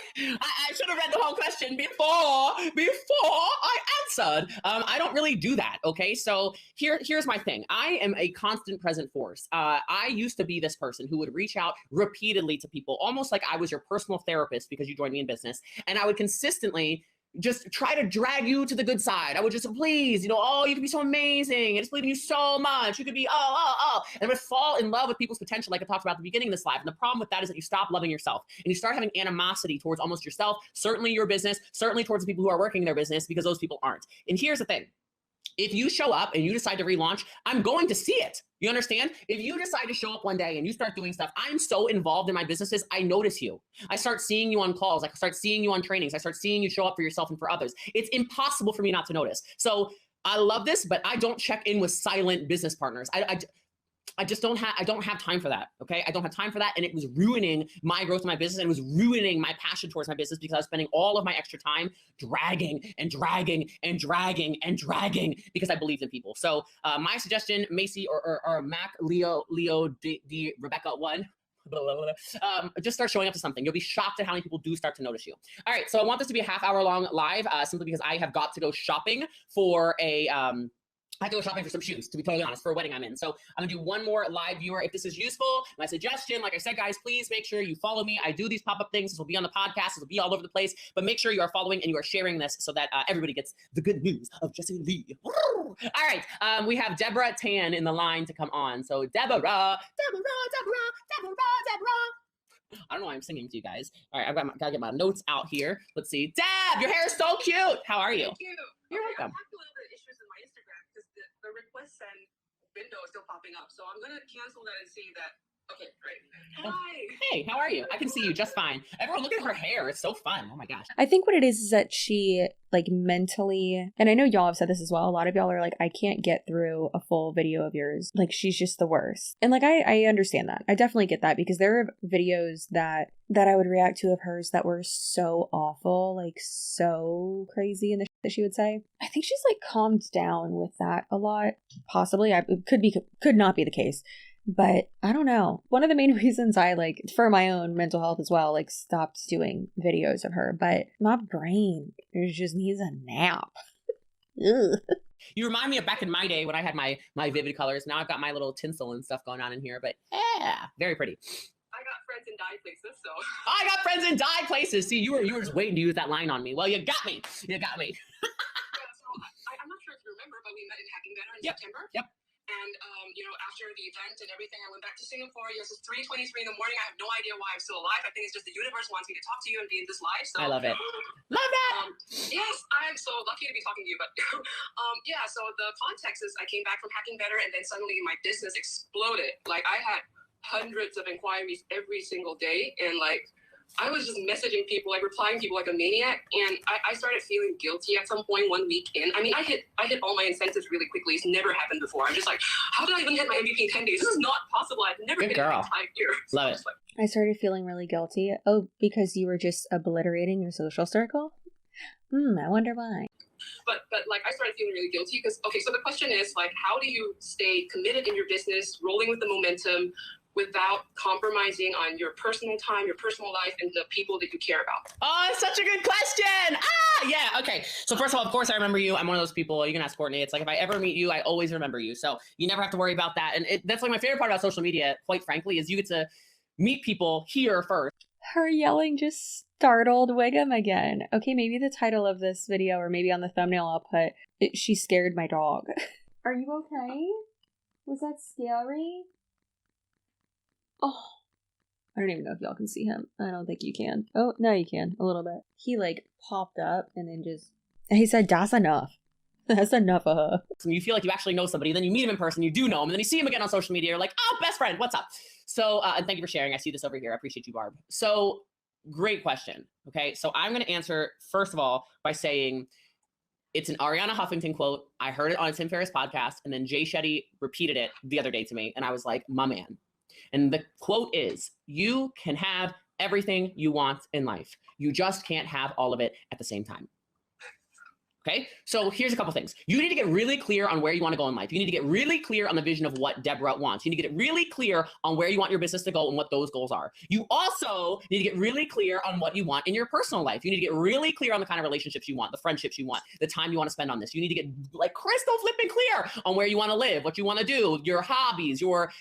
should have read the whole question before I answered. I don't really do that. Okay. So here's my thing. I am a constant present force. I used to be this person who would reach out repeatedly to people, almost like I was your personal therapist because you joined me in business. And I would consistently just try to drag you to the good side. I would just, please, you could be so amazing. I just believe in you so much. You could be, and I would fall in love with people's potential, like I talked about at the beginning of this live. And the problem with that is that you stop loving yourself and you start having animosity towards almost yourself, certainly your business, certainly towards the people who are working in their business, because those people aren't. And here's the thing. If you show up and you decide to relaunch, I'm going to see it. You understand? If you decide to show up one day and you start doing stuff, I'm so involved in my businesses, I notice you. I start seeing you on calls. I start seeing you on trainings. I start seeing you show up for yourself and for others. It's impossible for me not to notice. So I love this, but I don't check in with silent business partners. I just don't have time for that. Okay. I don't have time for that. And it was ruining my growth in my business. And it was ruining my passion towards my business because I was spending all of my extra time dragging because I believed in people. So my suggestion, Macy or Mac, Leo, D, Rebecca 1, just start showing up to something. You'll be shocked at how many people do start to notice you. All right. So I want this to be a half-hour-long live simply because I have got to go shopping for I have to go shopping for some shoes, to be totally honest, for a wedding I'm in. So I'm gonna do one more live viewer. If this is useful, my suggestion, like I said, guys, please make sure you follow me. I do these pop-up things. This will be on the podcast. This will be all over the place. But make sure you are following and you are sharing this so that everybody gets the good news of Jessie Lee. All right, we have Deborah Tan in the line to come on. So Deborah. I don't know why I'm singing to you guys. All right, gotta get my notes out here. Let's see. Deb, your hair is so cute. How are you? Thank you. You're welcome. I'm having a little bit of issues with my Instagram because the request send window is still popping up. So I'm gonna cancel that and see that Okay, great. Oh, Hi. hey, how are you? I can see you just fine. Everyone, look at her hair. It's so fun. Oh my gosh. I think what it is that she, like, mentally, and I know y'all have said this as well, a lot of y'all are like, I can't get through a full video of yours. Like, she's just the worst. And, like, I understand that. I definitely get that, because there are videos that I would react to of hers that were so awful, like, so crazy in the shit that she would say. I think she's, like, calmed down with that a lot. Possibly. It could not be the case. But I don't know. One of the main reasons I, like, for my own mental health as well, like, stopped doing videos of her. But my brain just needs a nap. Ugh. You remind me of back in my day when I had my vivid colors. Now I've got my little tinsel and stuff going on in here. But yeah, very pretty. I got friends in dye places, so. I got friends in dye places. See, you were just waiting to use that line on me. Well, you got me. You got me. Yeah, so I'm not sure if you remember, but we met in Hacking Better in September. Yep. And, after the event and everything, I went back to Singapore. Yes, it's 3:23 in the morning. I have no idea why I'm still alive. I think it's just the universe wants me to talk to you and be in this live. So I love it. Love that. Yes, I'm so lucky to be talking to you. But so the context is I came back from Hacking Better, and then suddenly my business exploded. Like, I had hundreds of inquiries every single day, and like I was just messaging people, like replying people like a maniac, and I started feeling guilty at some point 1 week in. I mean, I hit all my incentives really quickly. It's never happened before. I'm just like, how did I even hit my MVP in 10 days? This is not possible. I've never hit it in 5 years. Love it. I started feeling really guilty. Oh, because you were just obliterating your social circle? I wonder why. But like, I started feeling really guilty because, okay, so the question is, like, how do you stay committed in your business, rolling with the momentum, without compromising on your personal time, your personal life, and the people that you care about? Oh, it's such a good question. Yeah. Okay. So first of all, of course, I remember you. I'm one of those people. You can ask Courtney. It's like, if I ever meet you, I always remember you. So you never have to worry about that. And that's like my favorite part about social media, quite frankly, is you get to meet people here first. Her yelling just startled Wiggum again. Okay, maybe the title of this video, or maybe on the thumbnail I'll put, she scared my dog. Are you okay? Was that scary? Oh, I don't even know if y'all can see him. I don't think you can. Oh, no, you can. A little bit. He, like, popped up and then he said, that's enough. That's enough of her. And you feel like you actually know somebody, then you meet him in person, you do know him, and then you see him again on social media, you're like, oh, best friend, what's up? So, and thank you for sharing. I see this over here. I appreciate you, Barb. So, great question. Okay, so I'm going to answer, first of all, by saying it's an Ariana Huffington quote. I heard it on a Tim Ferriss podcast, and then Jay Shetty repeated it the other day to me, and I was like, my man. And the quote is, you can have everything you want in life. You just can't have all of it at the same time. Okay, so here's a couple things. You need to get really clear on where you want to go in life. You need to get really clear on the vision of what Deborah wants. You need to get really clear on where you want your business to go and what those goals are. You also need to get really clear on what you want in your personal life. You need to get really clear on the kind of relationships you want, the friendships you want, the time you want to spend on this. You need to get like crystal flipping clear on where you want to live, what you want to do, your hobbies, your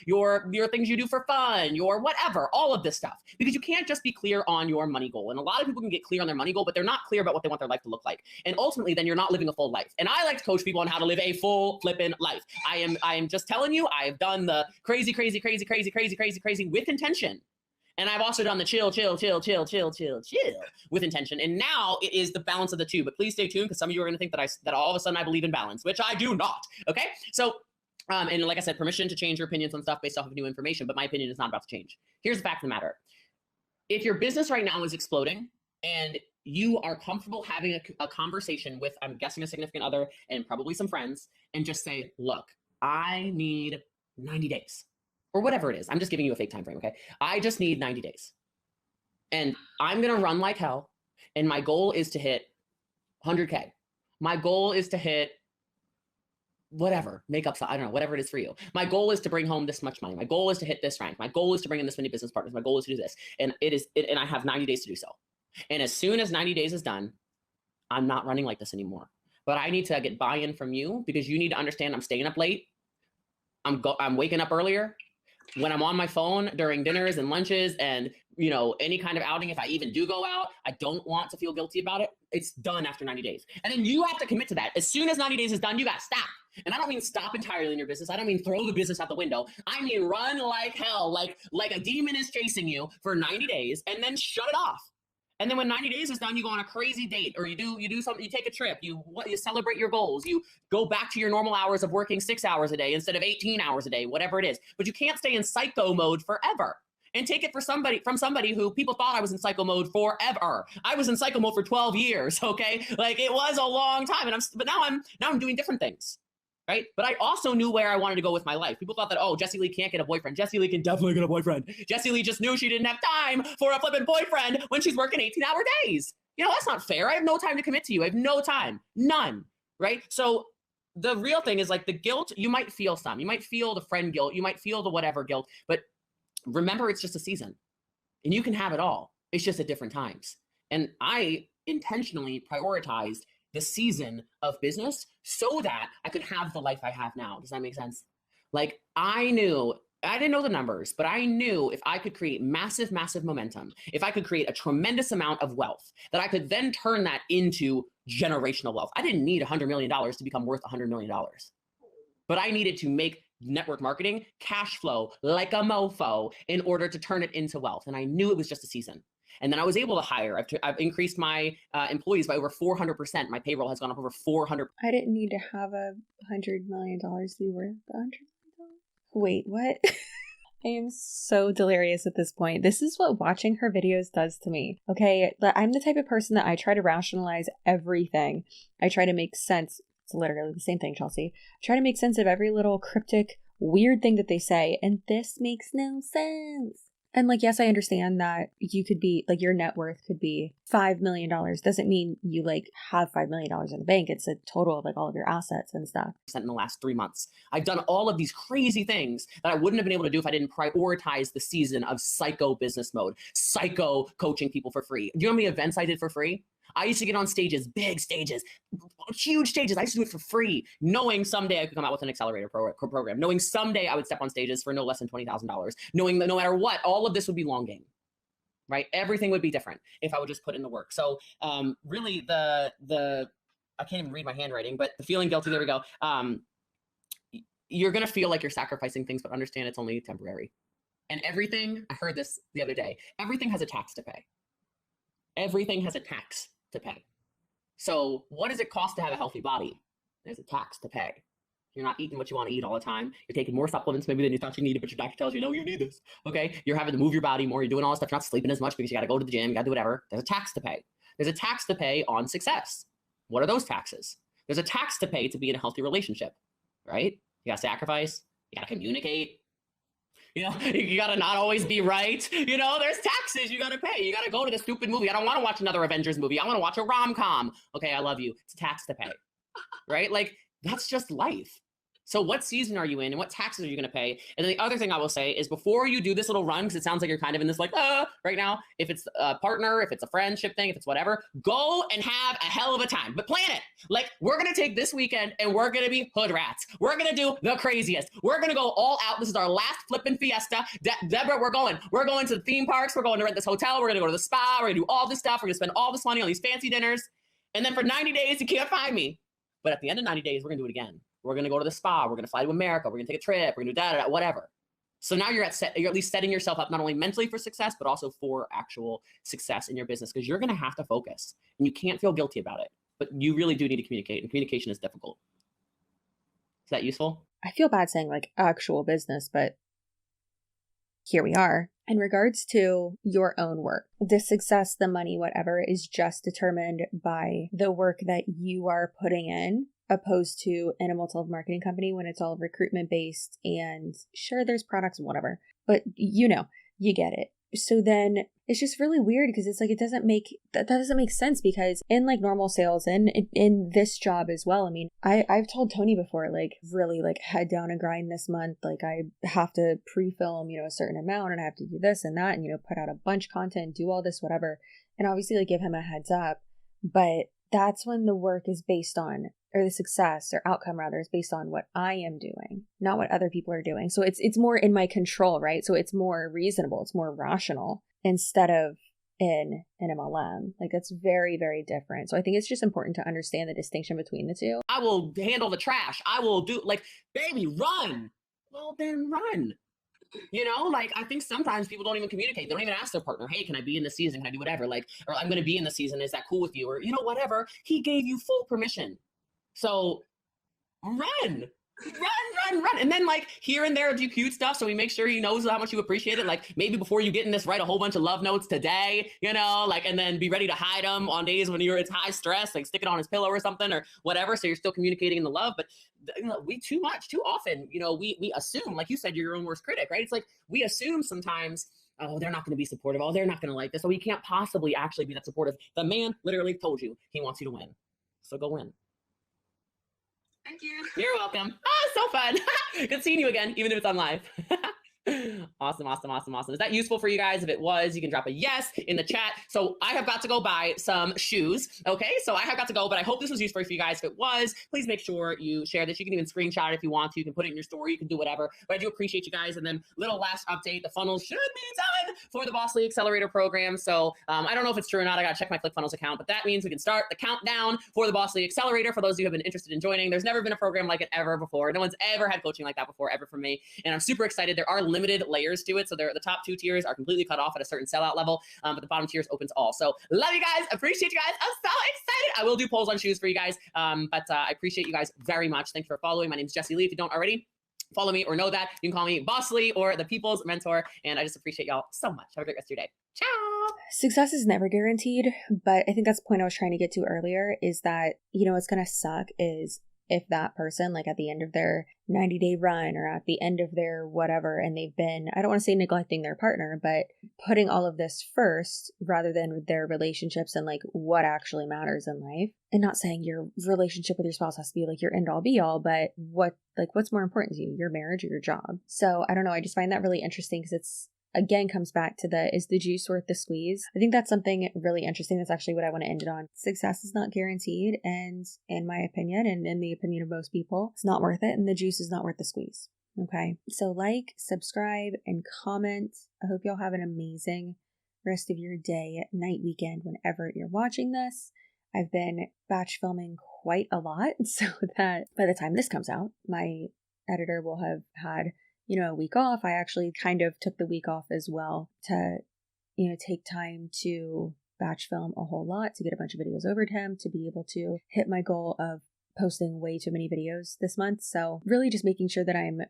things you do for fun, your whatever, all of this stuff. Because you can't just be clear on your money goal. And a lot of people can get clear on their money goal, but they're not clear about what they want their life to look like. And ultimately, then you're not living a full life. And I like to coach people on how to live a full flippin' life. I am just telling you, I have done the crazy with intention. And I've also done the chill with intention. And now it is the balance of the two. But please stay tuned, because some of you are going to think that all of a sudden I believe in balance, which I do not. Okay. So, and like I said, permission to change your opinions on stuff based off of new information, but my opinion is not about to change. Here's the fact of the matter. If your business right now is exploding and you are comfortable having a conversation with, I'm guessing, a significant other and probably some friends, and just say, look, I need 90 days or whatever it is. I'm just giving you a fake time frame. Okay. I just need 90 days and I'm going to run like hell. And my goal is to hit 100K. My goal is to hit whatever, makeup, I don't know, whatever it is for you. My goal is to bring home this much money. My goal is to hit this rank. My goal is to bring in this many business partners. My goal is to do this. And and I have 90 days to do so. And as soon as 90 days is done, I'm not running like this anymore. But I need to get buy-in from you, because you need to understand I'm staying up late. I'm waking up earlier. When I'm on my phone during dinners and lunches and, you know, any kind of outing, if I even do go out, I don't want to feel guilty about it. It's done after 90 days. And then you have to commit to that. As soon as 90 days is done, you got to stop. And I don't mean stop entirely in your business. I don't mean throw the business out the window. I mean run like hell, like a demon is chasing you for 90 days and then shut it off. And then when 90 days is done, you go on a crazy date, or you do something, you take a trip, you celebrate your goals, you go back to your normal hours of working 6 hours a day instead of 18 hours a day, whatever it is. But you can't stay in psycho mode forever. And take it from somebody who people thought I was in psycho mode forever. I was in psycho mode for 12 years, okay? Like, it was a long time. But now I'm doing different things, right? But I also knew where I wanted to go with my life. People thought that, oh, Jessie Lee can't get a boyfriend. Jessie Lee can definitely get a boyfriend. Jessie Lee just knew she didn't have time for a flippin' boyfriend when she's working 18-hour days. You know, that's not fair. I have no time to commit to you. I have no time. None, right? So the real thing is, like, the guilt, you might feel some. You might feel the friend guilt. You might feel the whatever guilt. But remember, it's just a season. And you can have it all. It's just at different times. And I intentionally prioritized the season of business so that I could have the life I have now. Does that make sense? Like, I didn't know the numbers, but I knew if I could create massive, massive momentum, if I could create a tremendous amount of wealth, that I could then turn that into generational wealth. I didn't need $100 million to become worth $100 million, but I needed to make network marketing cash flow like a mofo in order to turn it into wealth. And I knew it was just a season. And then I was able to hire. I've increased my employees by over 400%. My payroll has gone up over 400%. I didn't need to have $100 million to be worth $100 million. Wait, what? I am so delirious at this point. This is what watching her videos does to me. Okay, I'm the type of person that I try to rationalize everything. I try to make sense. It's literally the same thing, Chelsea. I try to make sense of every little cryptic, weird thing that they say, and this makes no sense. And like, yes, I understand that you could be, like, your net worth could be $5 million. Doesn't mean you, like, have $5 million in the bank. It's a total of, like, all of your assets and stuff. In the last 3 months, I've done all of these crazy things that I wouldn't have been able to do if I didn't prioritize the season of psycho business mode, psycho coaching people for free. Do you know how many events I did for free? I used to get on stages, big stages, huge stages. I used to do it for free, knowing someday I could come out with an accelerator program, knowing someday I would step on stages for no less than $20,000, knowing that no matter what, all of this would be long game, right? Everything would be different if I would just put in the work. So really I can't even read my handwriting, but the feeling guilty, there we go. You're going to feel like you're sacrificing things, but understand it's only temporary. And everything, I heard this the other day, everything has a tax to pay. Everything has a tax to pay. So what does it cost to have a healthy body? There's a tax to pay. You're not eating what you want to eat all the time. You're taking more supplements maybe than you thought you needed, but your doctor tells you, no, you need this. Okay. You're having to move your body more. You're doing all this stuff. You're not sleeping as much because you got to go to the gym. You got to do whatever. There's a tax to pay. There's a tax to pay on success. What are those taxes? There's a tax to pay to be in a healthy relationship, right? You got to sacrifice. You got to communicate. You know, you got to not always be right. You know, there's taxes you got to pay. You got to go to the stupid movie. I don't want to watch another Avengers movie. I want to watch a rom-com. Okay, I love you. It's a tax to pay, right? Like, that's just life. So what season are you in and what taxes are you going to pay? And then the other thing I will say is before you do this little run, because it sounds like you're kind of in this like, right now, if it's a partner, if it's a friendship thing, if it's whatever, go and have a hell of a time, but plan it. Like, we're going to take this weekend and we're going to be hood rats. We're going to do the craziest. We're going to go all out. This is our last flipping fiesta. Deborah, we're going to the theme parks. We're going to rent this hotel. We're going to go to the spa. We're going to do all this stuff. We're going to spend all this money on these fancy dinners. And then for 90 days, you can't find me. But at the end of 90 days, we're going to do it again. We're going to go to the spa. We're going to fly to America. We're going to take a trip. We're going to do whatever. So now you're at least setting yourself up not only mentally for success, but also for actual success in your business, because you're going to have to focus and you can't feel guilty about it, but you really do need to communicate, and communication is difficult. Is that useful? I feel bad saying like actual business, but here we are. In regards to your own work, the success, the money, whatever, is just determined by the work that you are putting in, opposed to in a multi-level marketing company when it's all recruitment based, and sure, there's products and whatever, but you know, you get it. So then it's just really weird because it's like, that doesn't make sense, because in like normal sales and in this job as well, I mean, I've told Tony before, like, really like head down and grind this month. Like, I have to pre-film, you know, a certain amount, and I have to do this and that, and, you know, put out a bunch of content, do all this, whatever. And obviously like give him a heads up, but that's when the work is based on, or the success or outcome rather, is based on what I am doing, not what other people are doing. So it's more in my control, right? So it's more reasonable, it's more rational, instead of in an MLM. Like, that's very, very different. So I think it's just important to understand the distinction between the two. I will handle the trash. I will do, like, baby, run. Well, then run. You know, like I think sometimes people don't even communicate. They don't even ask their partner, hey, can I be in the season? Can I do whatever? Like, or I'm going to be in the season. Is that cool with you? Or, you know, whatever. He gave you full permission. So run. Run. And then like here and there do cute stuff. So we make sure he knows how much you appreciate it. Like maybe before you get in this, write a whole bunch of love notes today, you know, like, and then be ready to hide them on days when it's high stress, like stick it on his pillow or something or whatever. So you're still communicating the love, but you know, too often, you know, we assume, like you said, you're your own worst critic, right? It's like, we assume sometimes, oh, they're not going to be supportive. Oh, they're not going to like this. So we can't possibly actually be that supportive. The man literally told you he wants you to win. So go win. Thank you. You're welcome. Ah, so fun. Good seeing you again, even if it's on live. Awesome. Is that useful for you guys? If it was, you can drop a yes in the chat. So I have got to go buy some shoes. Okay, so I have got to go, but I hope this was useful for you guys. If it was, please make sure you share this. You can even screenshot it if you want to. You can put it in your story. You can do whatever. But I do appreciate you guys. And then little last update, the funnels should be done for the Bossly Accelerator program. So I don't know if it's true or not. I got to check my ClickFunnels account, but that means we can start the countdown for the Bossly Accelerator. For those of you who have been interested in joining, there's never been a program like it ever before. No one's ever had coaching like that before, ever from me. And I'm super excited. There are limited layers to it. So the top 2 tiers are completely cut off at a certain sellout level, but the bottom tiers opens all. So love you guys. Appreciate you guys. I'm so excited. I will do polls on shoes for you guys. But I appreciate you guys very much. Thanks for following. My name is Jessie Lee. If you don't already follow me or know that, you can call me Bossly or the People's Mentor. And I just appreciate y'all so much. Have a great rest of your day. Ciao. Success is never guaranteed, but I think that's the point I was trying to get to earlier is that, you know, what's going to suck is if that person, like at the end of their 90-day run or at the end of their whatever, and they've been, I don't want to say neglecting their partner, but putting all of this first rather than their relationships and like what actually matters in life. And not saying your relationship with your spouse has to be like your end all be all, but what's more important to you, your marriage or your job? So I don't know. I just find that really interesting because it's, again, comes back to is the juice worth the squeeze? I think that's something really interesting. That's actually what I want to end it on. Success is not guaranteed. And in my opinion, and in the opinion of most people, it's not worth it. And the juice is not worth the squeeze. Okay. So like, subscribe, and comment. I hope y'all have an amazing rest of your day, night, weekend, whenever you're watching this. I've been batch filming quite a lot so that by the time this comes out, my editor will have had a week off. I actually kind of took the week off as well to, take time to batch film a whole lot, to get a bunch of videos over to him, to be able to hit my goal of posting way too many videos this month. So really just making sure that I'm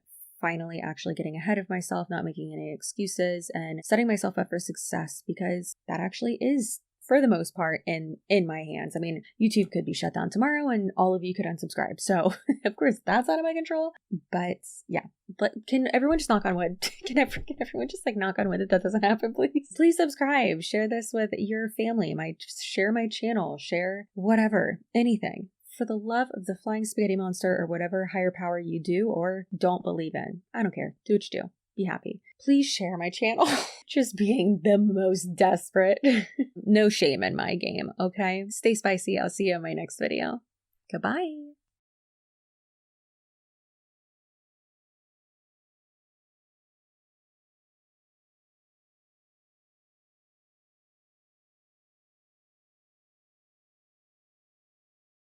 finally actually getting ahead of myself, not making any excuses, and setting myself up for success, because that actually is, for the most part, in my hands. I mean, YouTube could be shut down tomorrow and all of you could unsubscribe. So of course that's out of my control. But yeah, but can everyone just knock on wood? Can everyone just knock on wood that doesn't happen, please? Please subscribe, share this with your family, share my channel, share whatever, anything. For the love of the flying spaghetti monster or whatever higher power you do or don't believe in. I don't care. Do what you do. Be happy. Please share my channel. Just being the most desperate. No shame in my game, okay? Stay spicy. I'll see you in my next video. Goodbye.